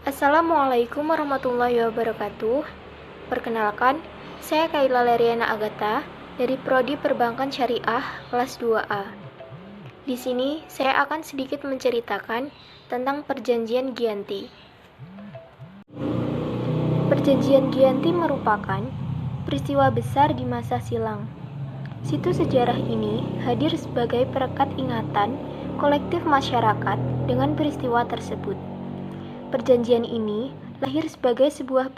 Assalamualaikum warahmatullahi wabarakatuh. Perkenalkan, saya Kaila Leriana Agatha dari Prodi Perbankan Syariah kelas 2A. Di sini saya akan sedikit menceritakan tentang Perjanjian Giyanti. Perjanjian Giyanti merupakan peristiwa besar di masa silam. Situs sejarah ini hadir sebagai perekat ingatan kolektif masyarakat dengan peristiwa tersebut. Perjanjian ini lahir sebagai sebuah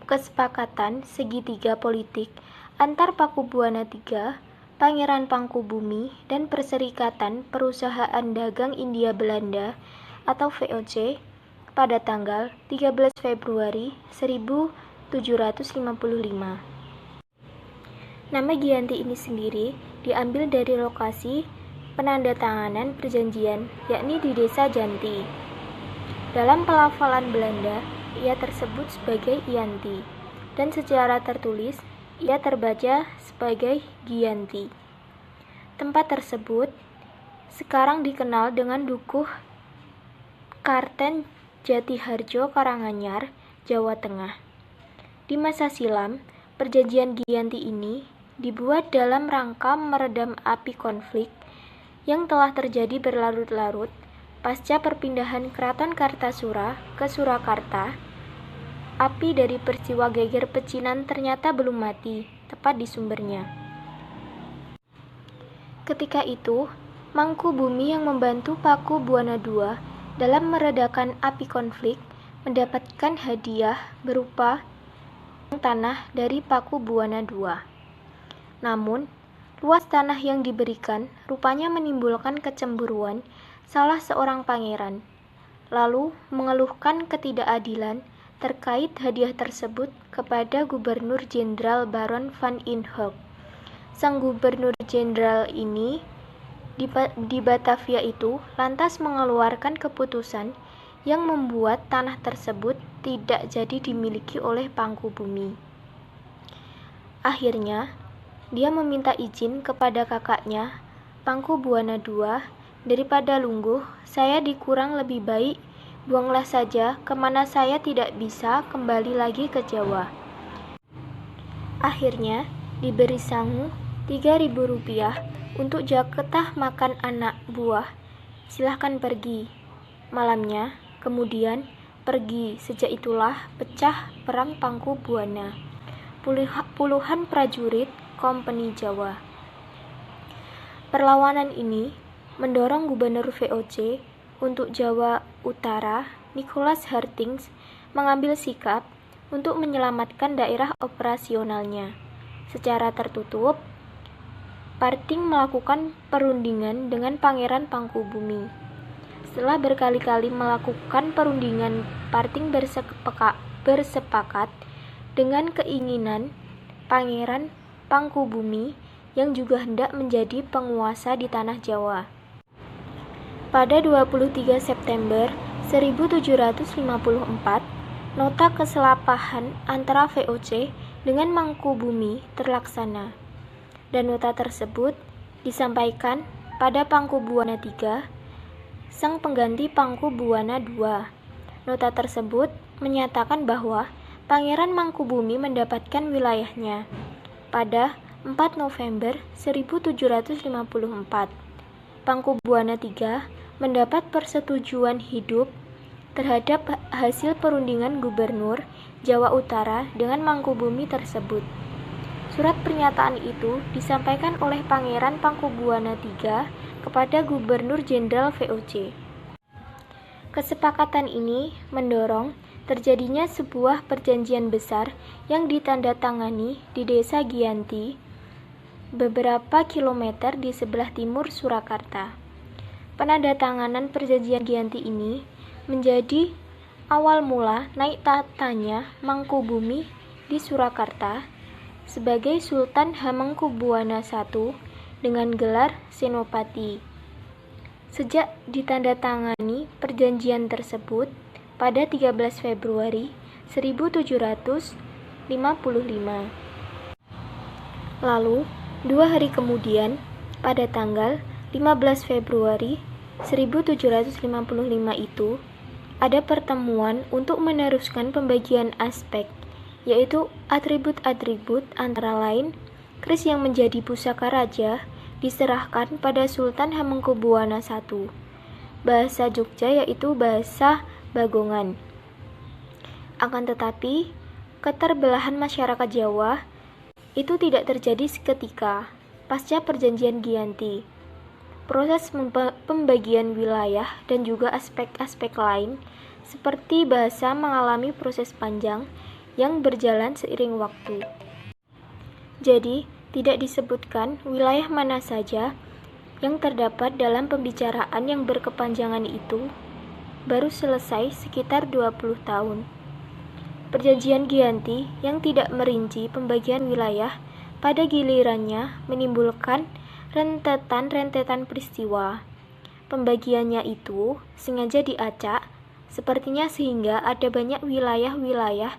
kesepakatan segitiga politik antar Pakubuwana III, Pangeran Mangkubumi, dan Perserikatan Perusahaan Dagang India Belanda atau VOC pada tanggal 13 Februari 1755. Nama Giyanti ini sendiri diambil dari lokasi penandatanganan perjanjian, yakni di Desa Janti. Dalam pelafalan Belanda, ia tersebut sebagai Ianti, dan secara tertulis, ia terbaca sebagai Giyanti. Tempat tersebut sekarang dikenal dengan Dukuh Karten Jatiharjo, Karanganyar, Jawa Tengah. Di masa silam, perjanjian Giyanti ini dibuat dalam rangka meredam api konflik yang telah terjadi berlarut-larut pasca perpindahan Keraton Kartasura ke Surakarta. Api dari peristiwa geger pecinan ternyata belum mati, tepat di sumbernya. Ketika itu, Mangkubumi yang membantu Pakubuwana II dalam meredakan api konflik mendapatkan hadiah berupa tanah dari Pakubuwana II. Namun, luas tanah yang diberikan rupanya menimbulkan kecemburuan salah seorang pangeran, lalu mengeluhkan ketidakadilan terkait hadiah tersebut kepada Gubernur Jenderal Baron van Inhofe. Sang Gubernur Jenderal ini di Batavia itu lantas mengeluarkan keputusan yang membuat tanah tersebut tidak jadi dimiliki oleh Mangkubumi. Akhirnya, dia meminta izin kepada kakaknya, Pakubuwana II, daripada lungguh, saya dikurang lebih baik, buanglah saja kemana saya tidak bisa kembali lagi ke Jawa. Akhirnya, diberi sangu 3.000 rupiah untuk jatah makan anak buah. Silahkan pergi. Malamnya, kemudian pergi. Sejak itulah pecah perang Pakubuwana. Puluhan prajurit Kompeni Jawa. Perlawanan ini mendorong Gubernur VOC untuk Jawa Utara, Nicholas Hartings, mengambil sikap untuk menyelamatkan daerah operasionalnya. Secara tertutup, Hartings melakukan perundingan dengan Pangeran Mangkubumi. Setelah berkali-kali melakukan perundingan, Hartings bersepakat dengan keinginan Pangeran Mangkubumi yang juga hendak menjadi penguasa di tanah Jawa. Pada 23 September 1754, nota keselapahan antara VOC dengan Mangkubumi terlaksana, dan nota tersebut disampaikan pada Pakubuwana III, sang pengganti Pakubuwana II. Nota tersebut menyatakan bahwa Pangeran Mangkubumi mendapatkan wilayahnya pada 4 November 1754. Pakubuwana III mendapat persetujuan hidup terhadap hasil perundingan Gubernur Jawa Utara dengan Mangkubumi tersebut. Surat pernyataan itu disampaikan oleh Pangeran Pakubuwana III kepada Gubernur Jenderal VOC. Kesepakatan ini mendorong terjadinya sebuah perjanjian besar yang ditandatangani di Desa Giyanti, beberapa kilometer di sebelah timur Surakarta. Penandatanganan perjanjian Giyanti ini menjadi awal mula naik tatanya Mangkubumi di Surakarta sebagai Sultan Hamengkubuwana I dengan gelar Senopati. Sejak ditandatangani perjanjian tersebut pada 13 Februari 1755. Lalu, 2 hari kemudian, pada tanggal 15 Februari 1755 itu, ada pertemuan untuk meneruskan pembagian aspek, yaitu atribut-atribut antara lain keris yang menjadi pusaka raja diserahkan pada Sultan Hamengkubuwana I. Bahasa Jogja yaitu bahasa Bagongan. Akan tetapi, keterbelahan masyarakat Jawa itu tidak terjadi seketika pasca Perjanjian Giyanti. Proses pembagian wilayah dan juga aspek-aspek lain seperti bahasa mengalami proses panjang yang berjalan seiring waktu. Jadi, tidak disebutkan wilayah mana saja yang terdapat dalam pembicaraan yang berkepanjangan itu baru selesai sekitar 20 tahun. Perjanjian Giyanti yang tidak merinci pembagian wilayah pada gilirannya menimbulkan rentetan-rentetan peristiwa. Pembagiannya itu sengaja diacak, sepertinya sehingga ada banyak wilayah-wilayah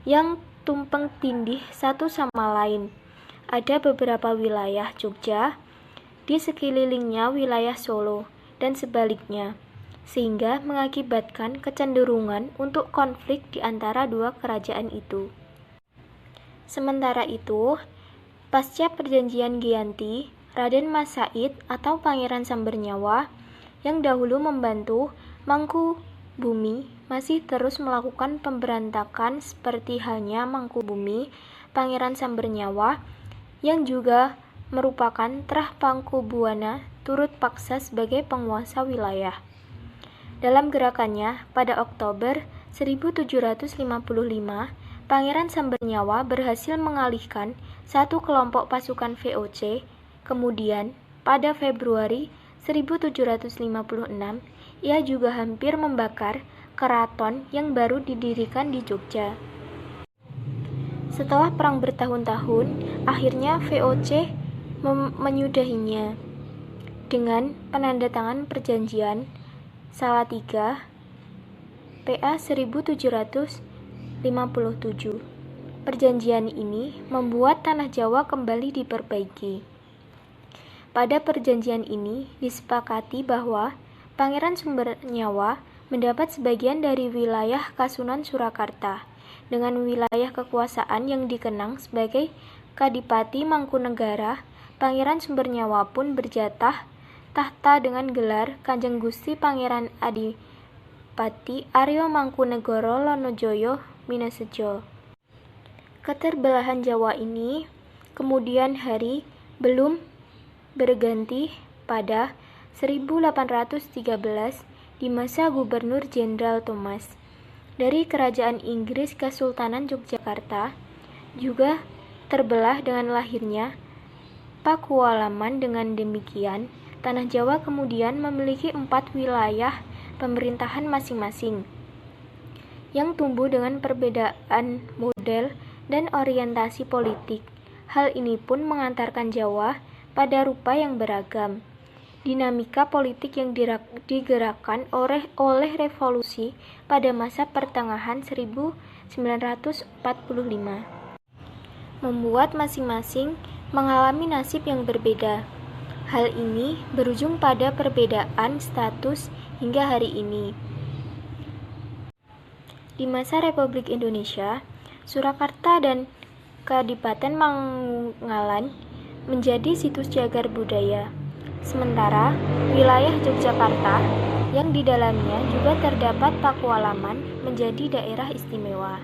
yang tumpang tindih satu sama lain. Ada beberapa wilayah Jogja, di sekelilingnya wilayah Solo, dan sebaliknya, sehingga mengakibatkan kecenderungan untuk konflik di antara dua kerajaan itu. Sementara itu, pasca Perjanjian Giyanti, Raden Mas Said atau Pangeran Sambernyawa yang dahulu membantu Mangkubumi masih terus melakukan pemberontakan seperti halnya Mangkubumi Pangeran Sambernyawa yang juga merupakan Trah Mangkubuwana turut paksa sebagai penguasa wilayah. Dalam gerakannya pada Oktober 1755, Pangeran Sambernyawa berhasil mengalihkan satu kelompok pasukan VOC. Kemudian, pada Februari 1756, ia juga hampir membakar keraton yang baru didirikan di Jogja. Setelah perang bertahun-tahun, akhirnya VOC menyudahinya dengan penandatangan perjanjian Salatiga PA 1757. Perjanjian ini membuat tanah Jawa kembali diperbaiki. Pada perjanjian ini disepakati bahwa Pangeran Sambernyawa mendapat sebagian dari wilayah Kasunan Surakarta dengan wilayah kekuasaan yang dikenang sebagai Kadipati Mangkunegara. Pangeran Sambernyawa pun berjatah tahta dengan gelar Kanjeng Gusti Pangeran Adipati Arya Mangkunegara Lonojoyo Minasejo. Keterbelahan Jawa ini kemudian hari belum berganti pada 1813 di masa Gubernur Jenderal Thomas. Dari Kerajaan Inggris Kesultanan Yogyakarta juga terbelah dengan lahirnya Pakualaman. Dengan demikian, tanah Jawa kemudian memiliki 4 wilayah pemerintahan masing-masing yang tumbuh dengan perbedaan model dan orientasi politik. Hal ini pun mengantarkan Jawa pada rupa yang beragam. Dinamika politik yang digerakkan oleh revolusi pada masa pertengahan 1945 membuat masing-masing mengalami nasib yang berbeda. Hal ini berujung pada perbedaan status hingga hari ini. Di masa Republik Indonesia, Surakarta dan Kadipaten Mangalan menjadi situs jagar budaya. Sementara wilayah Yogyakarta yang di dalamnya juga terdapat Pakualaman menjadi daerah istimewa.